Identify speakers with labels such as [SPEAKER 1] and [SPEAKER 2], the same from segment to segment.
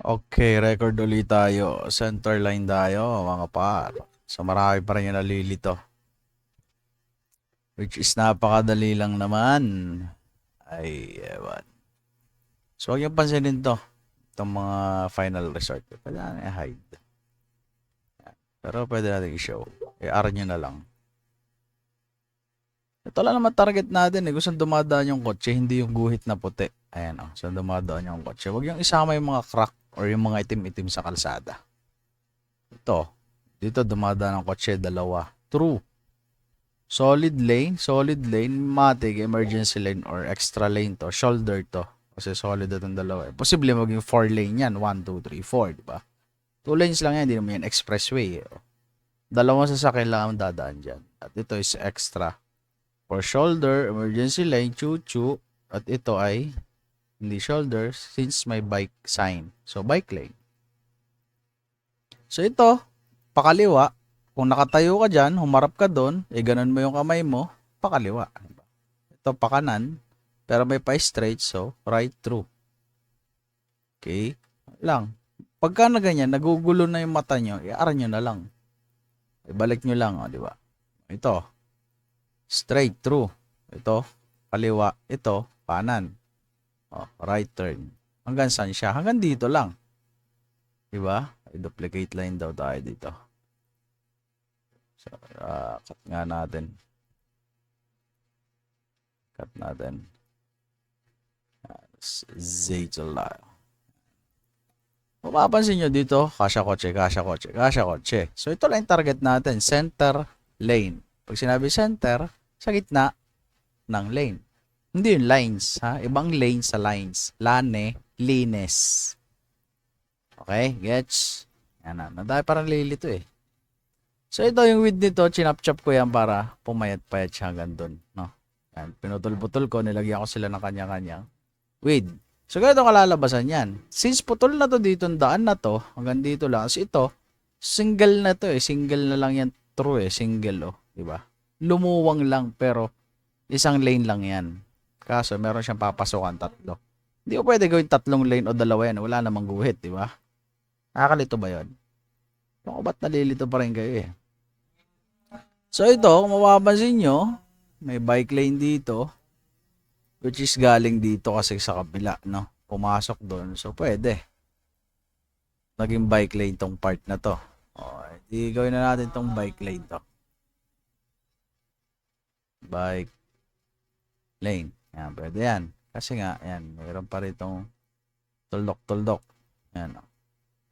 [SPEAKER 1] Okay, record ulit tayo. Center line tayo, mga par. So marami pa rin yung nalilito. Which is napakadali lang naman. Ay, ewan. So huwag yung pansinin to. Itong mga final resort. Pwede natin i-hide. Pero pwede natin i-show. I-R nyo na lang. Ito lang naman target natin eh. Gusto dumadaan yung kotse, hindi yung guhit na puti. Ayan o. So dumadaan yung kotse. Huwag yung isama yung mga crack or yung mga itim-itim sa kalsada. Ito. Dito dumadaan ang kotse, dalawa. True. Solid lane, matic, emergency lane, or extra lane to, shoulder to. Kasi solid itong dalawa. Posible maging 4 lane yan, 1, 2, 3, 4, di ba? 2 lanes lang yan, hindi naman yan expressway. Dalawang sasakyan lang ang dadaan dyan. At ito is extra. For shoulder, emergency lane, chu-chu. At ito ay hindi shoulder since may bike sign. So, bike lane. So, ito, pakaliwa. Kung nakatayo ka dyan, humarap ka doon, ganun mo yung kamay mo, pakaliwa. Ito pa kanan, pero may pa straight, so right through. Okay? Lang. Pagka na ganyan, nagugulo na yung mata nyo, i-R nyo na lang. Ibalik nyo lang, di ba? Ito, straight through. Ito, kaliwa. Ito, kanan. Right turn. Hanggang saan siya? Hanggang dito lang. Di ba? I-duplicate line daw tayo dito. So, cut nga natin. Cut natin. Zaytula. Mapapansin nyo dito, kasya kotse. So, ito lang yung target natin. Center lane. Pag sinabi center, sa gitna ng lane. Hindi yung lines, ha? Ibang lane sa lines. Lane, lines. Okay, gets? Yan na. Nadaya parang lilito eh. So, ito yung width nito. Chinap-chop ko yan para pumayat-payat siya hanggang doon. No? Yan. Pinutol-putol ko. Nilagyan ko sila ng kanya-kanyang width. So, ganito kalalabasan yan. Since putol na to dito, daan na to, hanggang dito lang. So, ito, single na to eh. Single na lang yan. True eh. Single oh. Diba? Lumuwang lang pero isang lane lang yan. Kaso, meron siyang papasokan tatlo. Hindi ko pwede gawin tatlong lane o dalawa yan. Wala namang guhit, diba? Nakakalito ba yun? Kung ba't nalilito pa rin kayo eh. So, ito, kung mapapansin nyo, may bike lane dito. Which is galing dito kasi sa kabila, no? Pumasok doon. So, pwede. Naging bike lane tong part na to. Okay. Di gawin na natin tong bike lane to. Bike lane. Yan, pwede yan. Kasi nga, yan. Mayroon pa rin itong tuldok-tuldok. Yan.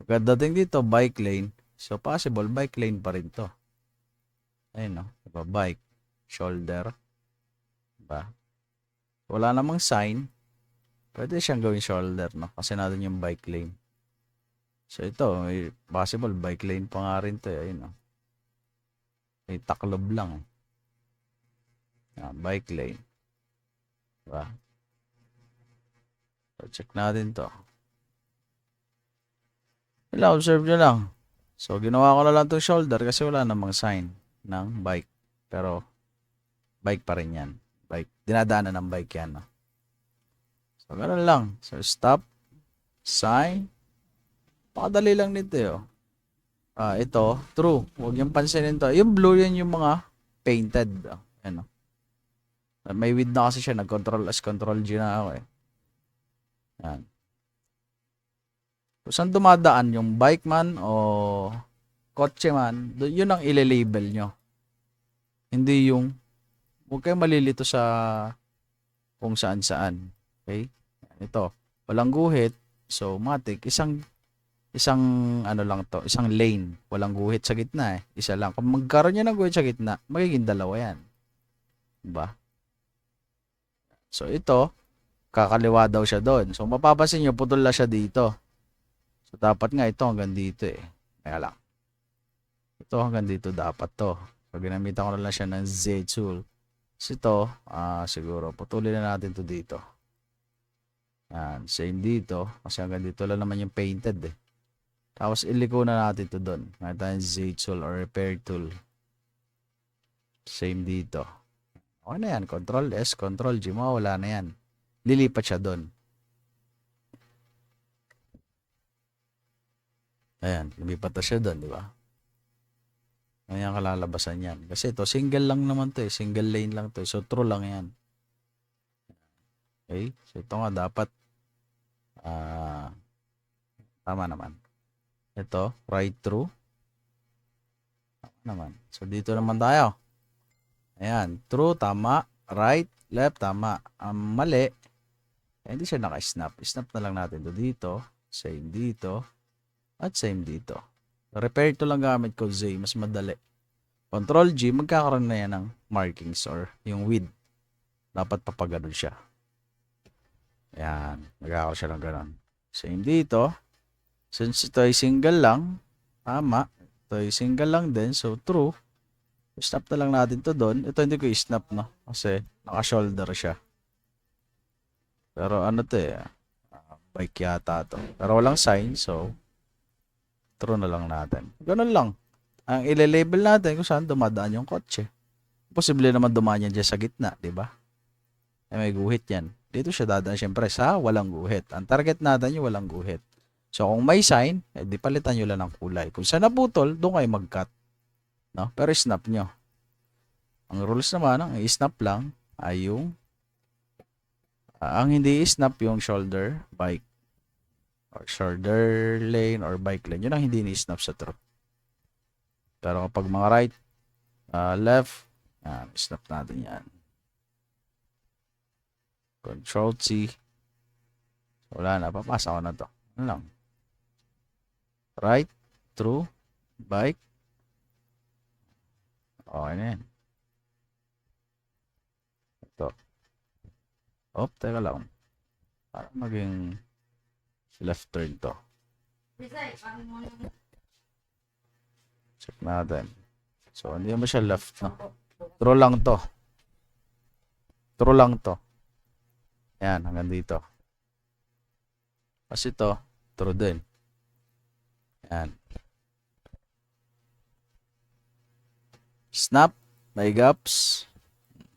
[SPEAKER 1] Pagkadating dito, bike lane. So, possible, bike lane pa rin to. Ayun, no? Diba, bike. Shoulder. Diba? Wala namang sign. Pwede siyang gawing shoulder, no? Kasi natin yung bike lane. So, ito, may possible bike lane pa nga rin to. Ayun, no? May taklob lang. Yan, bike lane. Diba? So, check natin to. Observe nyo lang. So, ginawa ko na lang itong shoulder kasi wala namang sign ng bike. Pero, bike pa rin yan. Bike. Dinadaanan ng bike yan, no? So, ganun lang. So, stop. Sign. Pakadali lang nito, yo. Ito, true. Huwag yung pansinin to. Yung blue, yan yung mga painted. Ano. May width na kasi siya. Nag-control S, control G na ako eh. Yan. So, saan dumadaan? Yung bike man o kotse man, yun ang ile-label nyo. Hindi yung, huwag kayong malilito sa kung saan-saan. Okay? Ito, walang guhit. So, matik, isang ano lang to, isang lane. Walang guhit sa gitna eh. Isa lang. Kung magkaroon nyo ng guhit sa gitna, magiging dalawa yan. Diba? So, ito, kakaliwa daw siya doon. So, mapapasin nyo, putol na siya dito. So, dapat nga ito hanggang dito eh. Kaya lang. Ito hanggang dito dapat to. So, ginamitan ko na lang siya ng Z tool. So, ito, siguro, putulin na natin to dito. Yan, same dito. Kasi hanggang dito lang naman yung painted eh. Tapos, iliko na natin to doon. Nakita yung Z tool or repair tool. Same dito. Okay na yan. Control S, Control G. Mawala na yan. Lilipat siya doon. Ayan, lumipat na siya doon, di ba? Ayan kalalabasan yan. Kasi ito, single lang naman to eh. Single lane lang to eh. So, true lang yan. Okay? So, ito nga dapat tama naman. Ito, right through. Tama naman. So, dito naman tayo. Ayan, true, tama. Right, left, tama. Mali. Hindi siya naka-snap. Snap na lang natin to dito. Same dito. At same dito. Repair to lang gamit ko, Z. Mas madali. Control G, magkakaroon na yan ng markings or yung width. Dapat papaganon siya. Ayan. Magkakaroon siya ng ganon. Same dito. Since ito ay single lang, tama. Ito ay single lang din. So, true. Snap na lang natin to doon. Ito hindi ko i-snap, no? Kasi naka-shoulder siya. Pero ano to eh. Bike yata to. Pero walang sign. So, true na lang natin. Ganun lang. Ang ile-label natin kung saan dumadaan yung kotse. Posible naman dumaan yan dyan sa gitna, di ba? May guhit yan. Dito siya dadaan syempre sa walang guhit. Ang target natin yung walang guhit. So, kung may sign, di palitan nyo lang ng kulay. Kung saan naputol, doon kayo mag-cut. No? Pero snap nyo. Ang rules naman, ang i-snap lang ay yung ang hindi i-snap yung shoulder, bike, or shoulder lane, or bike lane. Yun ang hindi i-snap sa true. Pero kapag mga right, left, snap natin yan. Control C. Wala na, papasa ko na to. Ano lang? Right, true, bike. Okay na yan. Ito. Teka lang. Parang maging left turn to. Check natin. So, hindi mo siya left, no? True lang to. True lang to. Ayan, hanggang dito. Kasi ito, true din. Ayan. Snap. May gaps.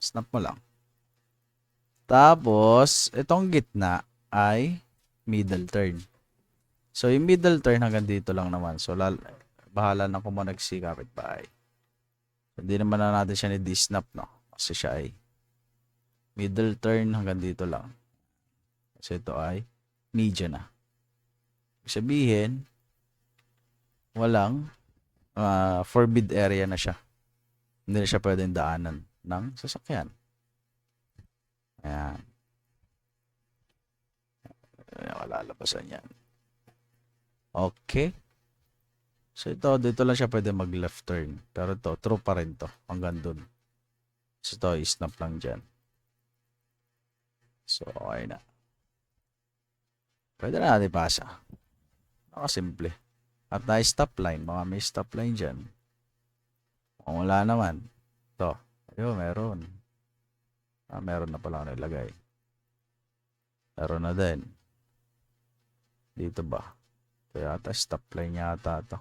[SPEAKER 1] Snap mo lang. Tapos, itong gitna ay middle turn. So, yung middle turn hanggang dito lang naman. So, bahala na kung magsikapit ba ay. Hindi naman na natin siya ni-snap, no? Kasi siya ay middle turn hanggang dito lang. Kasi ito ay media na. Ibig sabihin, walang forbid area na siya. Hindi na siya pwedeng daanan ng sasakyan. Ayan. Ayan, kalalabasan yan. Okay. So ito, dito lang siya pwede mag left turn. Pero ito, true pa rin to. Hanggang dun. So ito, snap lang dyan. So, okay na. Pwede na natin ipasa. Nakasimple. At na-stop line. Mga may stop line dyan. Kung wala naman. Ito. Ayun, meron. Meron na pala ako nilagay. Meron na din. Dito ba? Ito yata, stop line yata ito.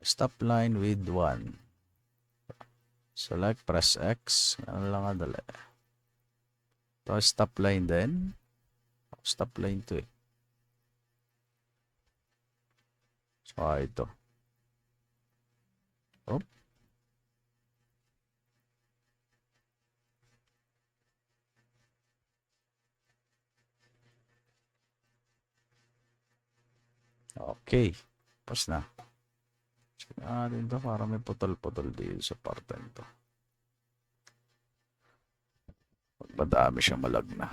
[SPEAKER 1] Stop line with 1. Select, press X. Ano lang adali. Ito, stop line din. Stop line to eh. So, ito. Oh. Okay. Tapos na. Check natin ito para may putol-putol dito sa parte nito. Madami siyang malag na.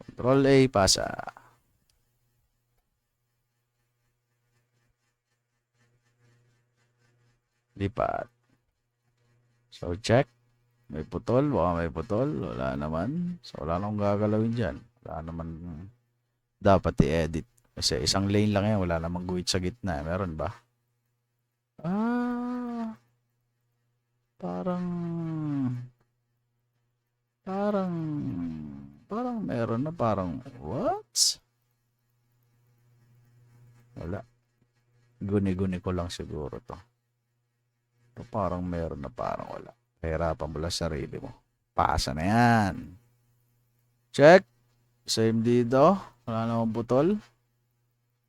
[SPEAKER 1] Control A, pasa. Lipat. So, check. May putol. Baka may putol. Wala naman. So, wala nang gagalawin dyan. Wala naman dapat i-edit. Kasi isang lane lang yan. Wala namang guhit sa gitna. Meron ba? Parang meron na. Parang, what? Wala. Guni-guni ko lang siguro to. Ito parang meron na, parang wala. Kahirapan mo lang sarili mo. Pasa na yan. Check. Same dito. Wala namang putol.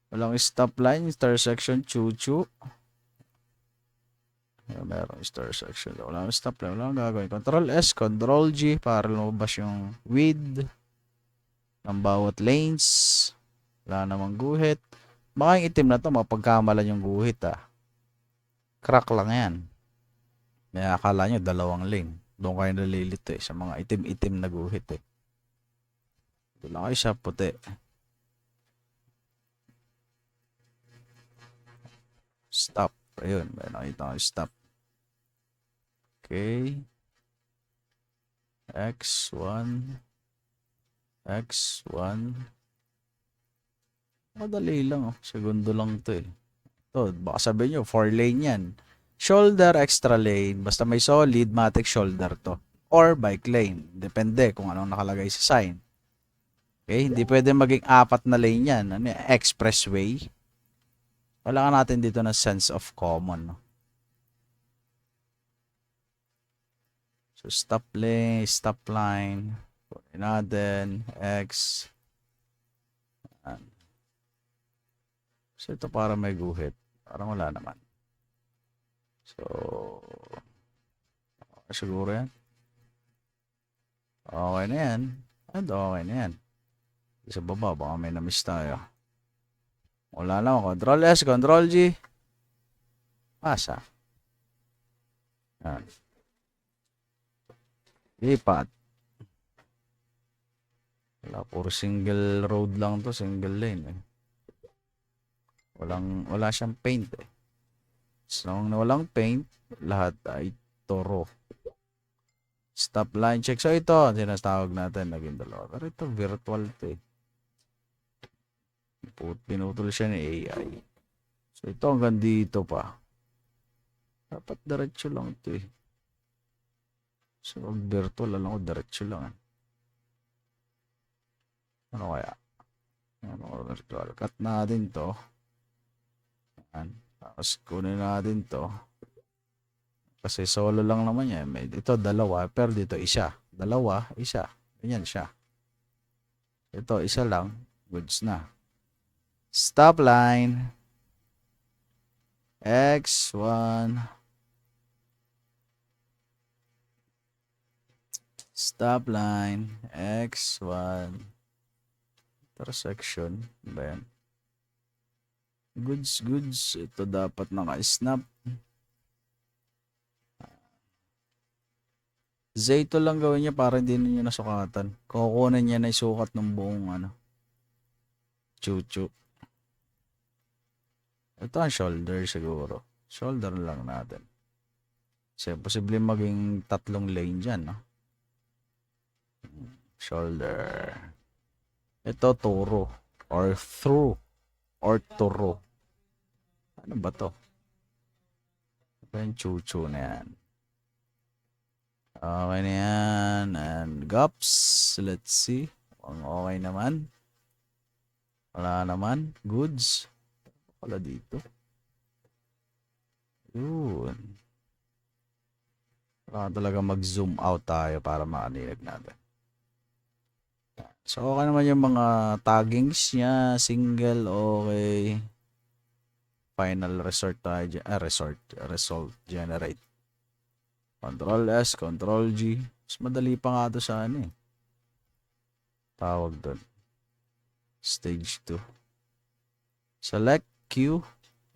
[SPEAKER 1] Walang stop line, intersection, chu-chu. Meron intersection. Walang stop line, walang gagawin. Control S, Control G para lumabas yung width ng bawat lanes. Wala namang guhit. Baka yung itim na to, mapagkamalan yung guhit Crack lang yan. May akala nyo, dalawang lane. Doon kayo nalilito sa mga itim-itim na guhit Ito lang kayo sa puti. Stop. Ayun, may nakita ko stop. Okay. X1. X1. Madali lang Segundo lang to Ito, baka sabihin nyo, 4 lane yan. Shoulder, extra lane. Basta may solid, matic shoulder to. Or bike lane. Depende kung anong nakalagay sa sign. Okay, hindi pwede maging 4 na lane yan. Ano yan? Expressway. Kailangan natin dito ng sense of common. So, stop lane, stop line. Kunin natin, X. So, ito para may guhit. Parang wala naman. So, siguro yan. Okay na yan. Okay na yan. Sa baba, baka may na-miss tayo. Wala na ako. Control S, Control G. Pasa. Yan. Lipat. Puro single road lang to. Single lane Wala siyang paint So, nung walang paint, lahat ay toro. Stop line check. So, ito, sinatawag natin, naging dalawa. Pero ito, virtual to Pinutol siya ni AI. So, ito hanggang dito pa. Dapat diretso lang ito So, virtual, alam ko, diretso lang Ano kaya? Virtual. Cut natin to. Tapos, kunin natin to. Kasi solo lang naman yan. Ito, dalawa. Pero dito, isa. Dalawa, isa. Ganyan siya. Ito, isa lang. Goods na. Stop line. X1. Stop line. X1. Intersection. Ba yan? Goods. Ito dapat naka-snap. Zayto lang gawin niya para hindi ninyo nasukatan. Kukunin niya na isukat ng buong chuchu. Ito ang shoulder siguro. Shoulder lang natin. Kasi posible maging 3 lane dyan. Shoulder. Ito toro. Or through. Or toro. Ano ba to? Ito yung chuchu na yan. Okay na yan. And gaps. Let's see. Okay naman. Wala naman. Goods. Wala dito. Yun. Kailangan talaga mag-zoom out tayo para makanilag natin. So, okay naman yung mga taggings niya. Single, okay. Final result tayo dyan. Result generate. Control S, Control G. Mas madali pa nga ito sa Tawag doon. Stage 2. Select Q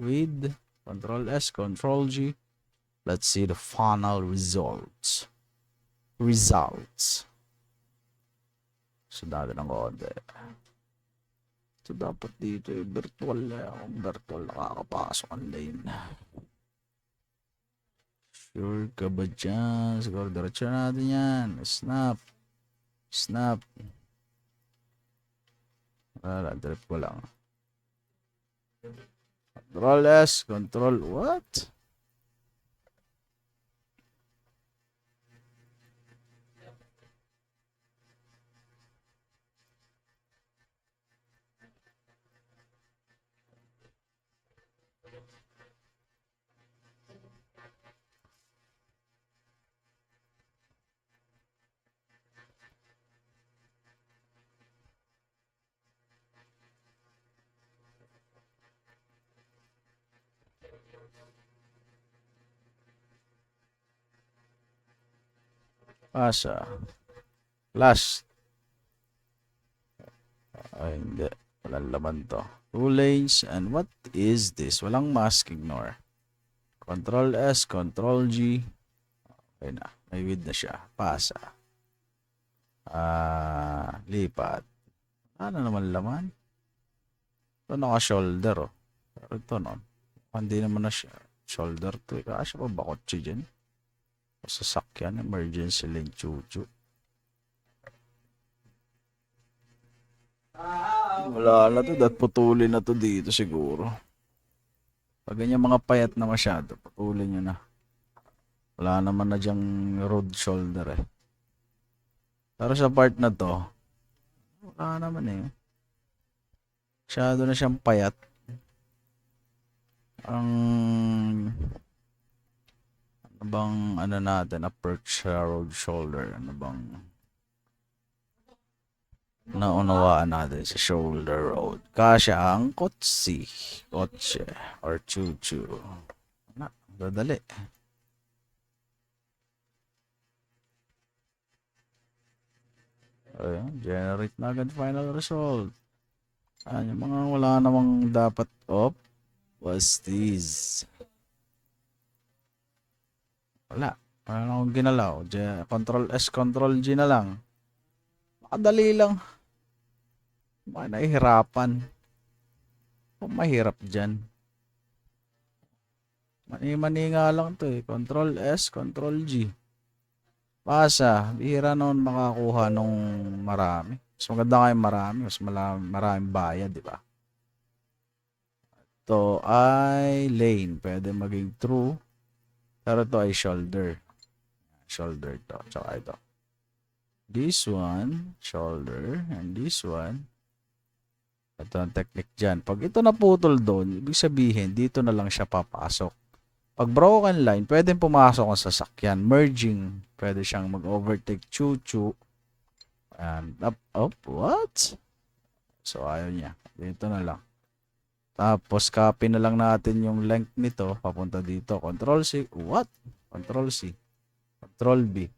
[SPEAKER 1] with Control S, Control G. Let's see the final results. So, dati ng konti. So, dapat dito virtual virtual nakakapasok ang lane. Sure ka ba dyan? Siguro diretso natin yan. Snap. Wala, trip ko lang. Control S, Control what? Pasa. Last. Ay, hindi. Walang laman to. 2 lanes. And what is this? Walang mask. Ignore. Control S. Control G. Okay na. May width na siya. Pasa. Lipat. Ano naman laman? Ito naka-shoulder, oh. Pero ito, no? Hindi naman na siya. Shoulder to. Kasya pa ba kotse dyan? O sasakyan. Emergency lane. Chuchu. Wala na to. Putulin na to dito siguro. Pag ganyan mga payat na masyado, putulin nyo na. Wala naman na dyang road shoulder eh. Pero sa part na to, wala naman eh. Masyado na siyang payat. Ang ano bang ano natin, approach sa road shoulder, ano bang naunawaan natin sa shoulder road. Kasya ang kotse or chuchu. Na, dadali. Ayun, generate na agad final result. Yung mga wala namang dapat op. What's this? Wala. Wala akong ginalaw. Control S, Control G na lang. Makadali lang. May nahihirapan. Kung mahirap dyan. Mani-mani nga lang to eh. Control S, Control G. Pasa. Bihira noon makakuha nung marami. Mas maganda kayo marami. Mas maraming bayad, di ba? Ito ay lane. Pwede maging true. Pero ito ay shoulder. Shoulder to. Tsaka ito. This one, shoulder. And this one. Ito ang technique dyan. Pag ito naputol doon, ibig sabihin, dito na lang siya papasok. Pag broken line, pwede pumasok ang sasakyan. Merging. Pwede siyang mag-overtake. Chuchu. And up. What? So, ayaw niya. Dito na lang. Tapos, copy na lang natin yung length nito. Papunta dito. Control C. What? Control C. Control B.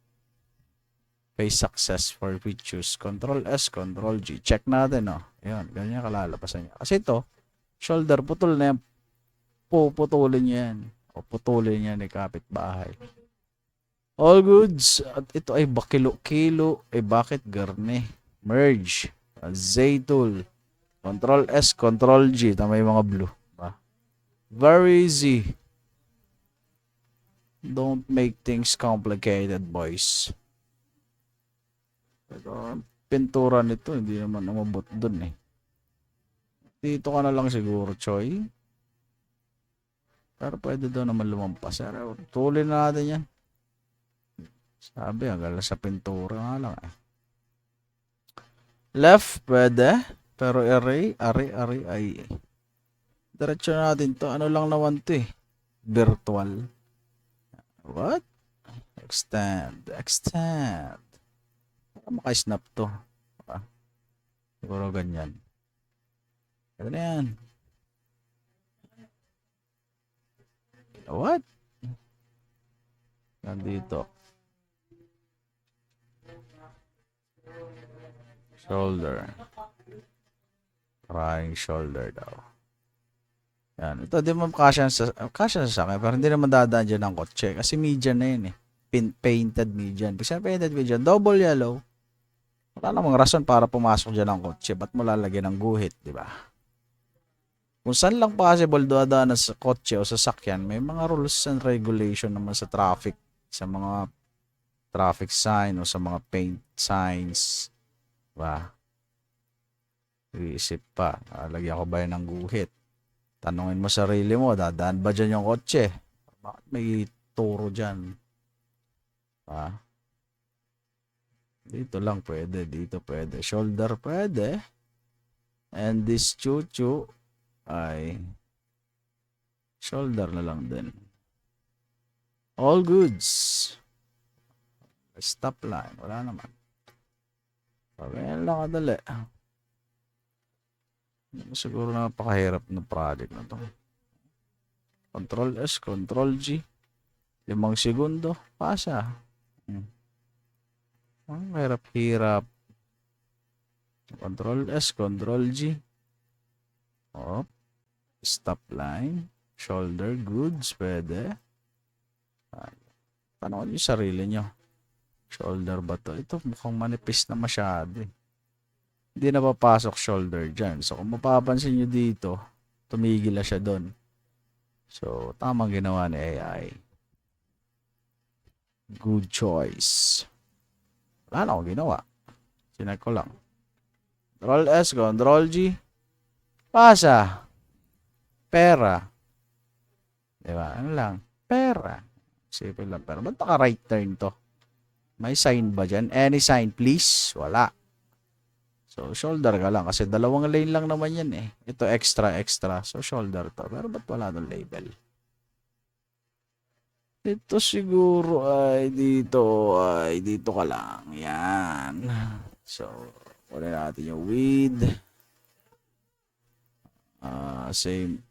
[SPEAKER 1] Face success for we choose. Control S, Control G. Check natin, oh. Ayan, ganyan kalalabasan niya. Kasi ito, shoulder, putol na yan. Puputulin niya yan. O putulin niya ni kapitbahay. All goods. At ito ay bakilo-kilo. Bakit garne? Merge. Z-tool. Control S, Control G. Tama yung mga blue. Very easy. Don't make things complicated, boys. Pero pintura nito, hindi naman umabot dun eh. Dito ka na lang siguro, Choy. Pero pwede doon naman lumampas. Tuloy na natin yan. Sabi, hanggang sa pintura nga lang eh. Left, pwede. Pero array ay diretso natin to. Ano lang naman to eh. Virtual. What? Extend. Maka-snap to. Siguro ganyan. Ito na yan. What? Nandito. Shoulder. Maraming shoulder daw. Yan. Ito, di mo kasya sa akin. Pero hindi naman dadaan dyan ng kotse. Kasi median na yun eh. Painted median. Kasi painted median. Double yellow. Wala namang rason para pumasok dyan ng kotse. Ba't mo lalagyan ng guhit, di ba? Kung saan lang possible dadaan sa kotse o sa sakyan, may mga rules and regulation naman sa traffic. Sa mga traffic sign o sa mga paint signs. Diba? Iisip pa, lagyan ko ba yan ng guhit? Tanungin mo sarili mo, dadaan ba dyan yung kotse? Bakit may turo dyan? Dito lang pwede, dito pwede. Shoulder pwede. And this chuchu ay shoulder na lang din. All goods. Stop line, wala naman. Ganyan lang kadali. Siguro napakahirap na project na to. Control S, Control G. 5 segundo. Pasa. Ang hirap-hirap. Control S, Control G. Op. Stop line. Shoulder goods. Pwede. Tanong yung sarili nyo. Shoulder ba to? Ito mukhang manipis na masyado eh. Hindi na papasok shoulder dyan. So kung mapapansin nyo dito, tumigil na siya doon. So tamang ginawa ni AI. Good choice. Wala na akong ginawa. Sinek ko lang. Control S, Control G. Pasa. Pera. Diba? Ano lang? Pera. Simple lang. Pero ba't naka right turn to? May sign ba dyan? Any sign please? Wala. So shoulder ka lang. Kasi dalawang lane lang naman yan eh. Ito extra. So shoulder to. Pero ba't wala nung label? Ito siguro ay dito ka lang. Yan. So, kunin natin yung width. Same.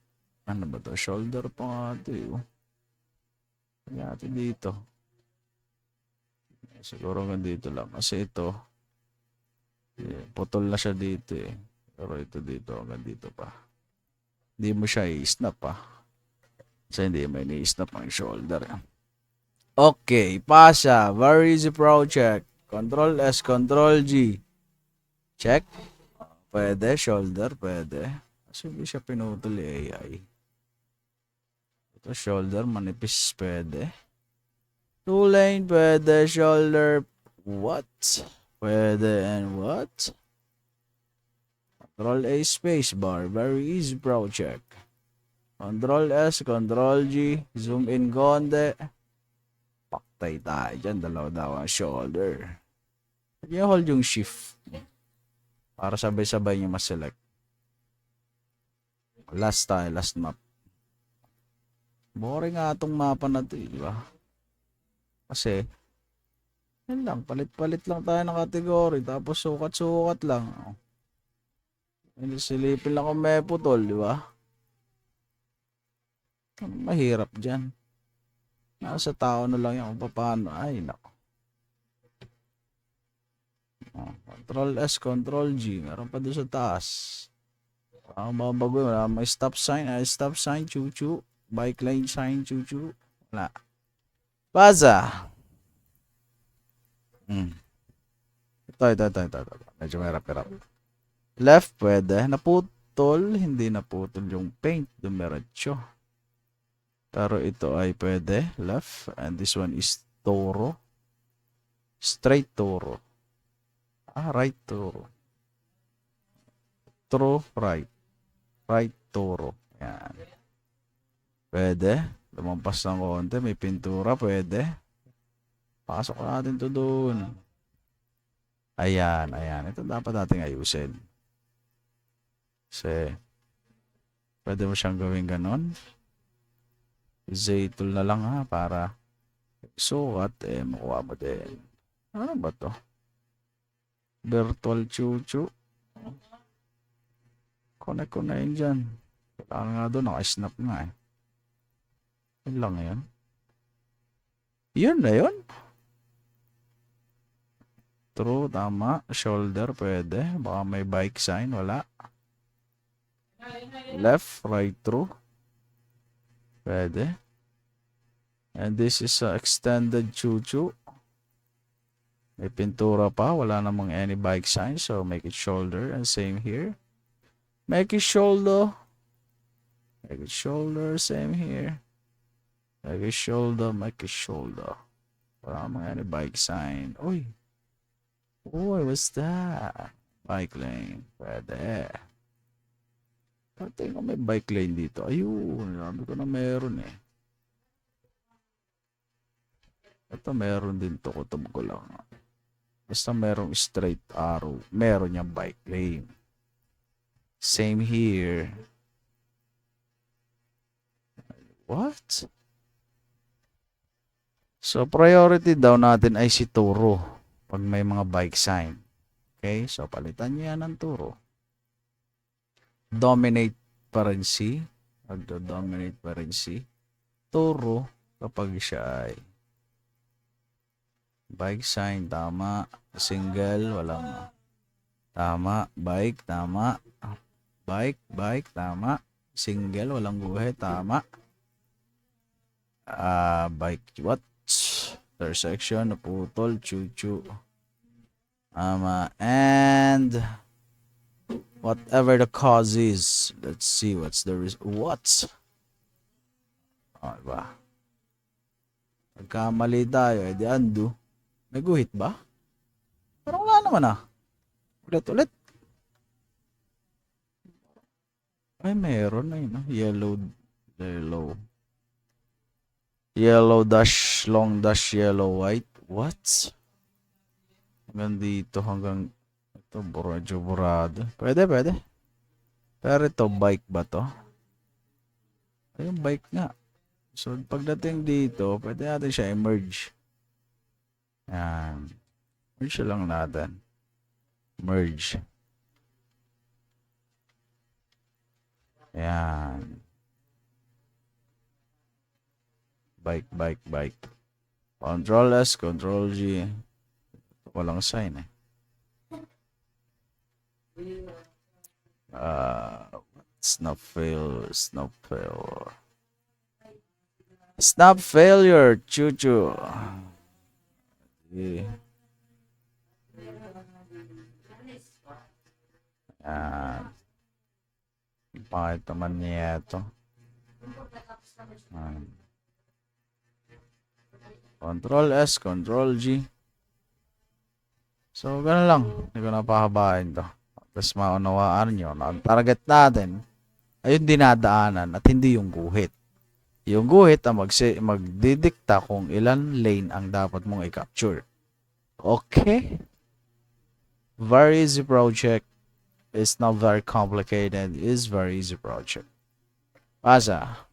[SPEAKER 1] Ano ba to? Shoulder pa nga ito eh. Kunin natin dito. Siguro hanggang dito lang. Kasi ito, putol na siya dito eh. Pero ito dito, hanggang dito pa. Hindi mo siya i-snap pa. Kasi hindi mo i-snap ang shoulder. Okay, pasa. Very easy project. Control S, Control G. Check. Pwede, shoulder, pwede. Kasi hindi siya pinutol AI. Ito shoulder, manipis, pwede. Two lane, pwede. Shoulder, what? Pwede and what? Control A, space bar. Very easy project. Control S, Control G. Zoom in konti. Paktay tayo dyan. Dalawa daw ang shoulder. I-hold yung shift. Para sabay-sabay nyo ma-select. Last tayo, last map. Boring nga itong mapa na ito, di ba? Kasi, yan lang, palit-palit lang tayo ng kategory. Tapos sukat-sukat lang. Silipin lang kung may putol, di ba? Mahirap dyan. Nasa tao na lang yan kung paano. Ay, nako. Control S, Control G. Meron pa doon sa taas. Mga bago, wala. May stop sign. Stop sign, chu-chu. Bike lane sign, chu-chu. Wala. Baza. Ito. Medyo merap-merap. Left, pwede. Naputol. Hindi naputol yung paint. Dumiretso. Pero ito ay pwede. Left. And this one is Toro. Straight Toro. Right Toro. True, right. Right Toro. Yan. Pwede. Lumampas ng konti. May pintura. Pwede. Pasok natin to doon. Ayan. Ito dapat natin ayusin. Kasi pwede mo siyang gawin ganon. Z-tool na lang ha, para sukat makuha mo din. Ano ba to? Virtual chuchu. Connect ko na yun dyan. Kailangan nga doon, naka-snap nga eh. Yun lang yun. Yun na yun. True, tama. Shoulder, pwede. Baka may bike sign, wala. Left, right, true. Pwede. And this is extended chuchu. May pintura pa. Wala namang any bike sign. So, make it shoulder. And same here. Make it shoulder. Make it shoulder. Same here. Make it shoulder. Make it shoulder. Wala namang any bike sign. Uy. Uy, what's that? Bike lane. Pwede. Pati ko may bike lane dito. Ayun. Sabi ko na meron eh. Ito meron din to. Kutob ko lang. Basta merong straight arrow. Meron niyang bike lane. Same here. What? So, priority daw natin ay si Turo. Pag may mga bike sign. Okay? So, palitan niyo yan ng Turo. Dominate pa rin si. Dominate pa rin si Turo kapag siya ay Bike sign, tama. Single, walang. Tama. Bike, tama. Bike, tama. Single, walang guhit, tama. Bike, what? Intersection, naputol, chuchu. Tama. And whatever the cause is, let's see what's the what? Diba? Pagkamali tayo, edi undo. May guhit ba? Parang wala naman Ulit. Ay, meron na yun. Yellow. Yellow dash, long dash, yellow, white. What? Hanggang dito, hanggang ito, burado. Pwede. Pero ito, bike ba to? Ayun, bike nga. So, pagdating dito, pwede natin siya i-merge. Yan. Merge lang natin. Merge. Yan. Bike. Control S, Control G. Walang sign Snap failure, chuchu. Pangit naman niya ito. Control S, Control G. So, ganun lang. Hindi ko napahabain to. Tapos maunawaan nyo na ang target natin ay yung dinadaanan at hindi yung guhit. Yung guhit ang magdidikta kung ilan lane ang dapat mong i-capture. Okay? Very easy project. It's not very complicated. It's very easy project. Pasa.